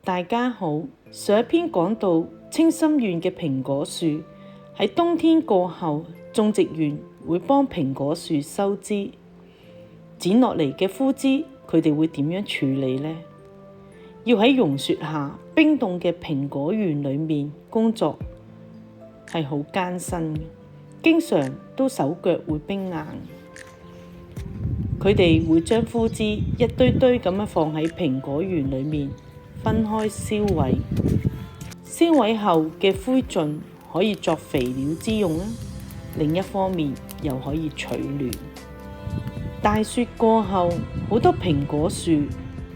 大家好，上一篇講到清心園嘅蘋果樹喺冬天過後，種植園會幫蘋果樹收枝，剪落嚟嘅枯枝，佢哋會點樣處理呢？要喺融雪下冰凍嘅蘋果園裏面工作，係好艱辛嘅，經常都手腳會冰硬。佢哋會將枯枝一堆堆咁樣放喺蘋果園裏面，分開燒毀。燒毀後嘅灰燼可以作肥料之用啦。另一方面又可以取暖。大雪過後，好多蘋果樹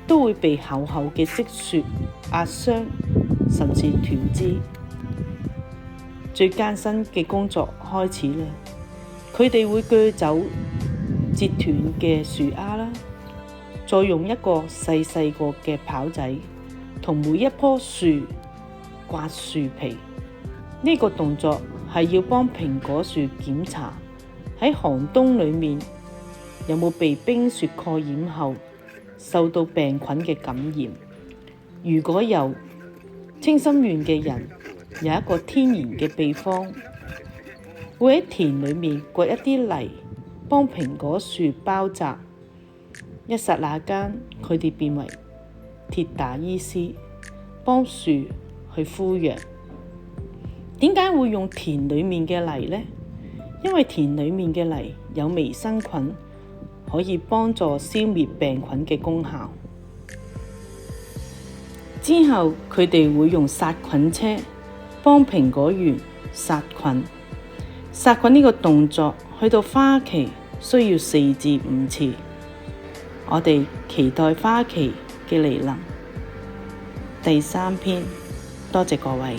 都會被厚厚嘅積雪壓傷，甚至斷枝。最艱辛嘅工作開始啦，佢哋會鋸走折斷嘅樹丫啦，再用一個細細個嘅刨仔同每一棵樹刮樹皮。呢個動作係要幫蘋果樹檢查喺寒冬裏面有冇被冰雪蓋掩後受到病菌嘅感染。如果有，清心園嘅人有一個天然嘅秘方，會喺田裏面掘一啲泥，幫蘋果樹包紮。一剎那間，佢哋變為鐵打醫師，幫樹去敷養。點解會用田裏面嘅泥呢？因為田裏面嘅泥有微生菌，可以幫助消滅病菌嘅功效。之後佢哋會用殺菌車幫蘋果園殺菌。殺菌呢個動作去到花期需要4至5次。我哋期待花期嘅來臨。第3篇，多謝各位。